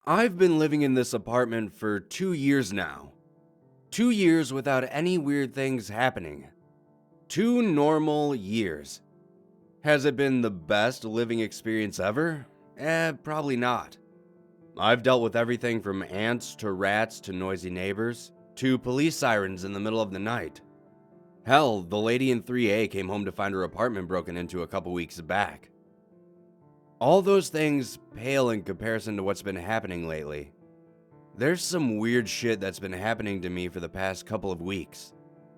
I've been living in this apartment for 2 years now. 2 years without any weird things happening. 2 normal years. Has it been the best living experience ever? Probably not. I've dealt with everything from ants to rats to noisy neighbors to police sirens in the middle of the night. Hell, the lady in 3A came home to find her apartment broken into a couple weeks back. All those things pale in comparison to what's been happening lately. There's some weird shit that's been happening to me for the past couple of weeks,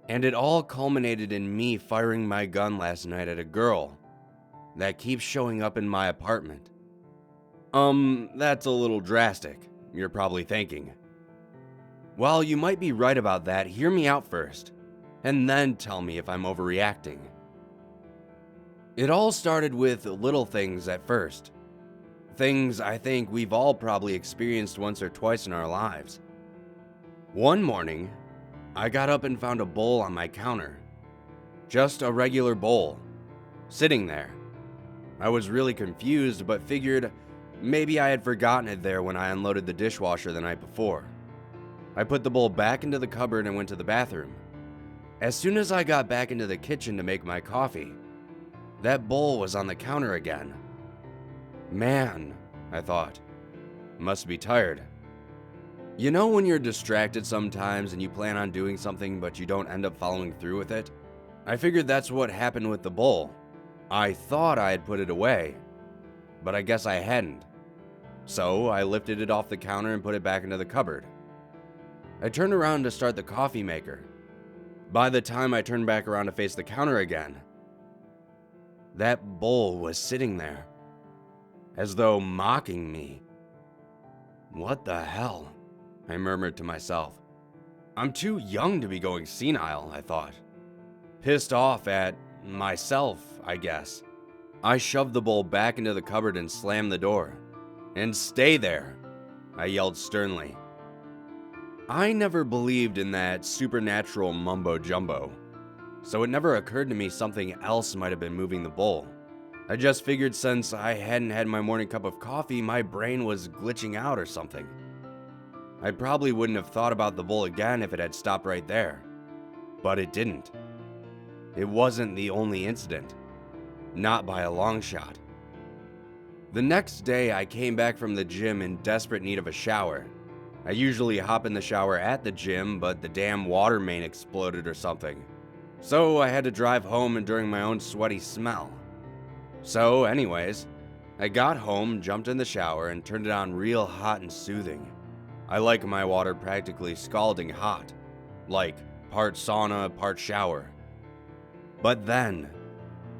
and it all culminated in me firing my gun last night at a girl that keeps showing up in my apartment. That's a little drastic, you're probably thinking. While you might be right about that, hear me out first, and then tell me if I'm overreacting. It all started with little things at first. Things I think we've all probably experienced once or twice in our lives. One morning, I got up and found a bowl on my counter. Just a regular bowl, sitting there. I was really confused, but figured maybe I had forgotten it there when I unloaded the dishwasher the night before. I put the bowl back into the cupboard and went to the bathroom. As soon as I got back into the kitchen to make my coffee, that bowl was on the counter again. Man, I thought, must be tired. You know when you're distracted sometimes and you plan on doing something but you don't end up following through with it? I figured that's what happened with the bowl. I thought I had put it away, but I guess I hadn't. So I lifted it off the counter and put it back into the cupboard. I turned around to start the coffee maker. By the time I turned back around to face the counter again, that bowl was sitting there, as though mocking me. What the hell? I murmured to myself. I'm too young to be going senile, I thought. Pissed off at myself, I guess. I shoved the bowl back into the cupboard and slammed the door. And stay there, I yelled sternly. I never believed in that supernatural mumbo-jumbo, so it never occurred to me something else might have been moving the bowl. I just figured since I hadn't had my morning cup of coffee, my brain was glitching out or something. I probably wouldn't have thought about the bowl again if it had stopped right there, but it didn't. It wasn't the only incident, not by a long shot. The next day, I came back from the gym in desperate need of a shower. I usually hop in the shower at the gym, but the damn water main exploded or something. So I had to drive home enduring my own sweaty smell. So anyways, I got home, jumped in the shower, and turned it on real hot and soothing. I like my water practically scalding hot, like part sauna, part shower. But then,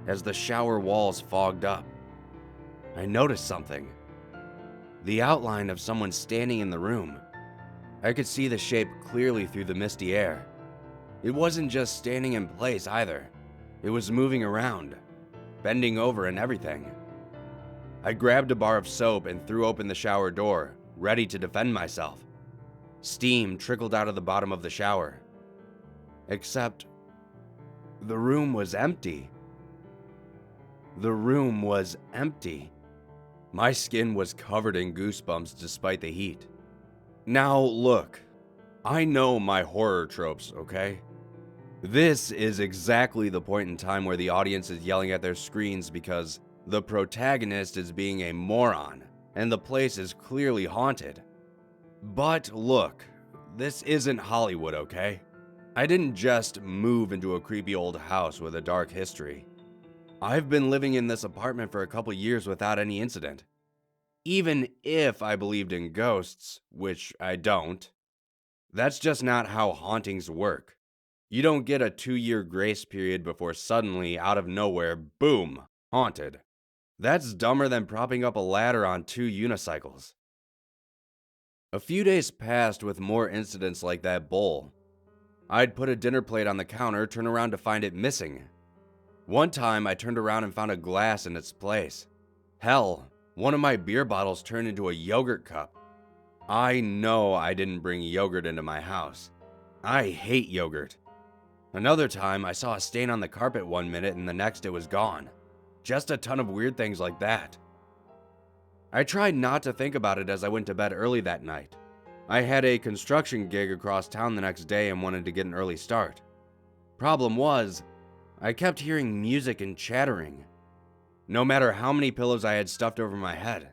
as the shower walls fogged up, I noticed something. The outline of someone standing in the room. I could see the shape clearly through the misty air. It wasn't just standing in place either. It was moving around, bending over and everything. I grabbed a bar of soap and threw open the shower door, ready to defend myself. Steam trickled out of the bottom of the shower. Except, the room was empty. The room was empty. My skin was covered in goosebumps despite the heat. Now look, I know my horror tropes, okay? This is exactly the point in time where the audience is yelling at their screens because the protagonist is being a moron and the place is clearly haunted. But look, this isn't Hollywood, okay? I didn't just move into a creepy old house with a dark history. I've been living in this apartment for a couple years without any incident. Even if I believed in ghosts, which I don't, that's just not how hauntings work. You don't get a 2-year grace period before suddenly, out of nowhere, boom, haunted. That's dumber than propping up a ladder on 2 unicycles. A few days passed with more incidents like that bowl. I'd put a dinner plate on the counter, turn around to find it missing. One time I turned around and found a glass in its place. Hell, one of my beer bottles turned into a yogurt cup. I know I didn't bring yogurt into my house. I hate yogurt. Another time I saw a stain on the carpet one minute and the next it was gone. Just a ton of weird things like that. I tried not to think about it as I went to bed early that night. I had a construction gig across town the next day and wanted to get an early start. Problem was, I kept hearing music and chattering. No matter how many pillows I had stuffed over my head,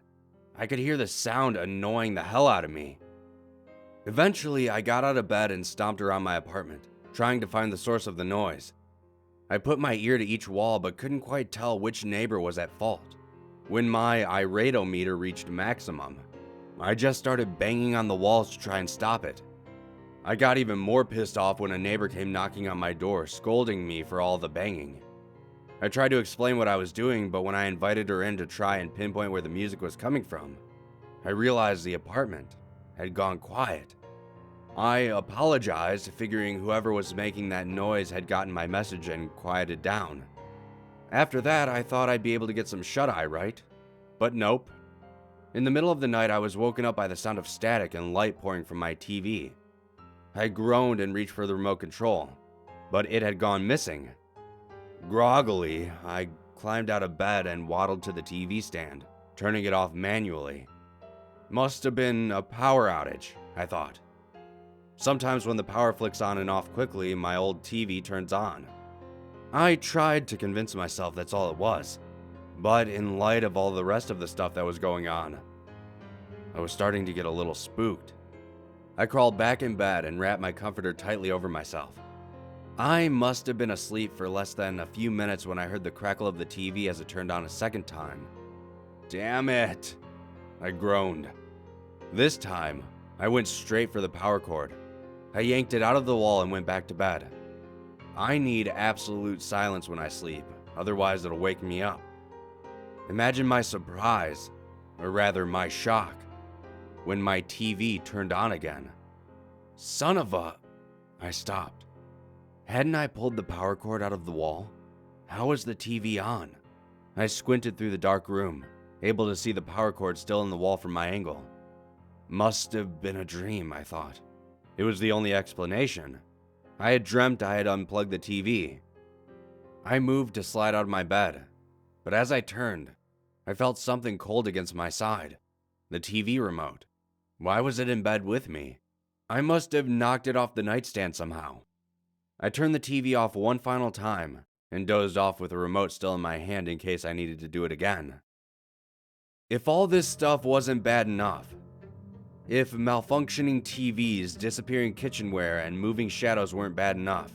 I could hear the sound annoying the hell out of me. Eventually, I got out of bed and stomped around my apartment, trying to find the source of the noise. I put my ear to each wall but couldn't quite tell which neighbor was at fault. When my iratometer reached maximum, I just started banging on the walls to try and stop it. I got even more pissed off when a neighbor came knocking on my door, scolding me for all the banging. I tried to explain what I was doing, but when I invited her in to try and pinpoint where the music was coming from, I realized the apartment had gone quiet. I apologized, figuring whoever was making that noise had gotten my message and quieted down. After that, I thought I'd be able to get some shut-eye, right? But nope. In the middle of the night, I was woken up by the sound of static and light pouring from my TV. I groaned and reached for the remote control, but it had gone missing. Groggily, I climbed out of bed and waddled to the TV stand, turning it off manually. Must have been a power outage, I thought. Sometimes when the power flicks on and off quickly, my old TV turns on. I tried to convince myself that's all it was, but in light of all the rest of the stuff that was going on, I was starting to get a little spooked. I crawled back in bed and wrapped my comforter tightly over myself. I must have been asleep for less than a few minutes when I heard the crackle of the TV as it turned on a second time. Damn it! I groaned. This time, I went straight for the power cord. I yanked it out of the wall and went back to bed. I need absolute silence when I sleep, otherwise it'll wake me up. Imagine my surprise, or rather my shock, when my TV turned on again. Son of a... I stopped. Hadn't I pulled the power cord out of the wall? How was the TV on? I squinted through the dark room, able to see the power cord still in the wall from my angle. Must have been a dream, I thought. It was the only explanation. I had dreamt I had unplugged the TV. I moved to slide out of my bed, but as I turned, I felt something cold against my side. The TV remote. Why was it in bed with me? I must have knocked it off the nightstand somehow. I turned the TV off one final time and dozed off with the remote still in my hand in case I needed to do it again. If all this stuff wasn't bad enough, if malfunctioning TVs, disappearing kitchenware, and moving shadows weren't bad enough,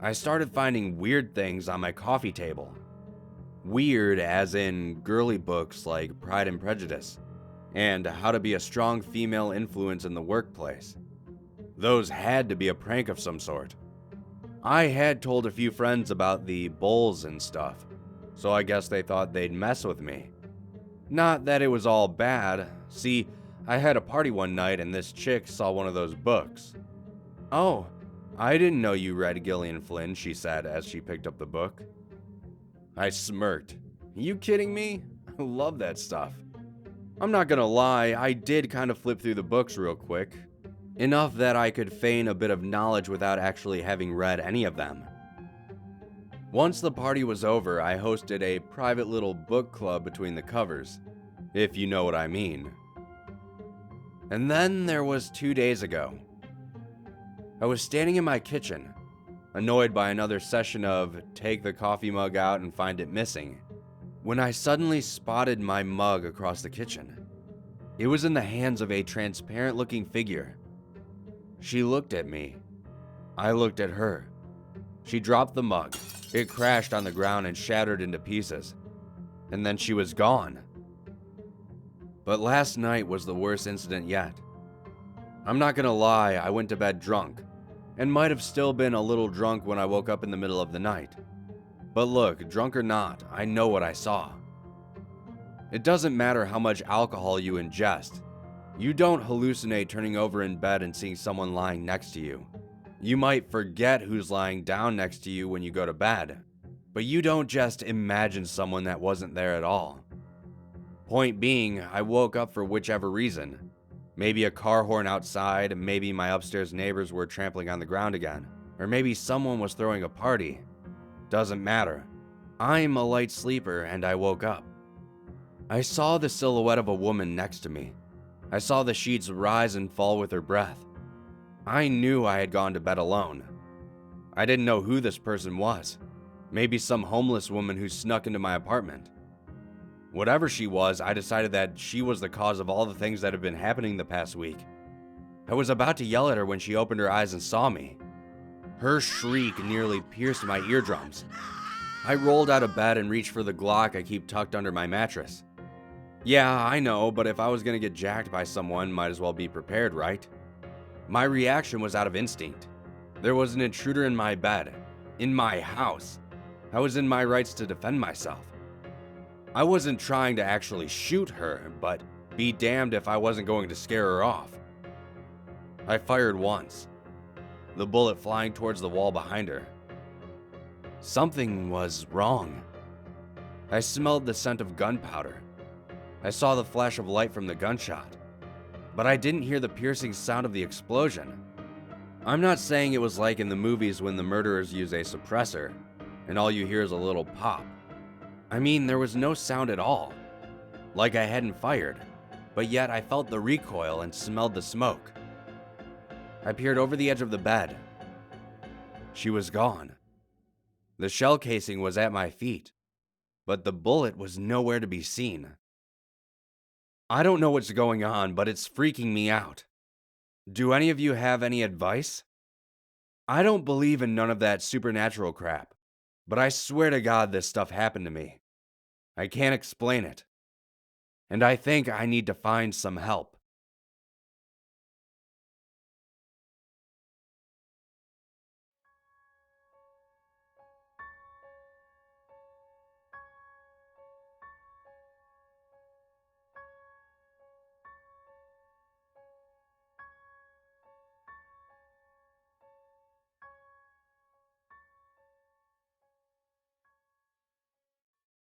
I started finding weird things on my coffee table. Weird as in girly books like Pride and Prejudice, and How to Be a Strong Female Influence in the Workplace. Those had to be a prank of some sort. I had told a few friends about the bowls and stuff, so I guess they thought they'd mess with me. Not that it was all bad. See, I had a party one night and this chick saw one of those books. "Oh, I didn't know you read Gillian Flynn," she said as she picked up the book. I smirked. You kidding me? I love that stuff. I'm not gonna lie, I did kind of flip through the books real quick. Enough that I could feign a bit of knowledge without actually having read any of them. Once the party was over, I hosted a private little book club between the covers, if you know what I mean. And then there was 2 days ago. I was standing in my kitchen, annoyed by another session of take the coffee mug out and find it missing, when I suddenly spotted my mug across the kitchen. It was in the hands of a transparent-looking figure. She looked at me. I looked at her. She dropped the mug. It crashed on the ground and shattered into pieces. And then she was gone. But last night was the worst incident yet. I'm not gonna lie, I went to bed drunk, and might have still been a little drunk when I woke up in the middle of the night. But look, drunk or not, I know what I saw. It doesn't matter how much alcohol you ingest. You don't hallucinate turning over in bed and seeing someone lying next to you. You might forget who's lying down next to you when you go to bed, but you don't just imagine someone that wasn't there at all. Point being, I woke up for whichever reason. Maybe a car horn outside, maybe my upstairs neighbors were trampling on the ground again, or maybe someone was throwing a party. Doesn't matter. I'm a light sleeper and I woke up. I saw the silhouette of a woman next to me. I saw the sheets rise and fall with her breath. I knew I had gone to bed alone. I didn't know who this person was. Maybe some homeless woman who snuck into my apartment. Whatever she was, I decided that she was the cause of all the things that have been happening the past week. I was about to yell at her when she opened her eyes and saw me. Her shriek nearly pierced my eardrums. I rolled out of bed and reached for the Glock I keep tucked under my mattress. Yeah, I know, but if I was gonna get jacked by someone, might as well be prepared, right? My reaction was out of instinct. There was an intruder in my bed, in my house. I was in my rights to defend myself. I wasn't trying to actually shoot her, but be damned if I wasn't going to scare her off. I fired once, the bullet flying towards the wall behind her. Something was wrong. I smelled the scent of gunpowder. I saw the flash of light from the gunshot, but I didn't hear the piercing sound of the explosion. I'm not saying it was like in the movies when the murderers use a suppressor, and all you hear is a little pop. I mean, there was no sound at all, like I hadn't fired, but yet I felt the recoil and smelled the smoke. I peered over the edge of the bed. She was gone. The shell casing was at my feet, but the bullet was nowhere to be seen. I don't know what's going on, but it's freaking me out. Do any of you have any advice? I don't believe in none of that supernatural crap, but I swear to God this stuff happened to me. I can't explain it, and I think I need to find some help.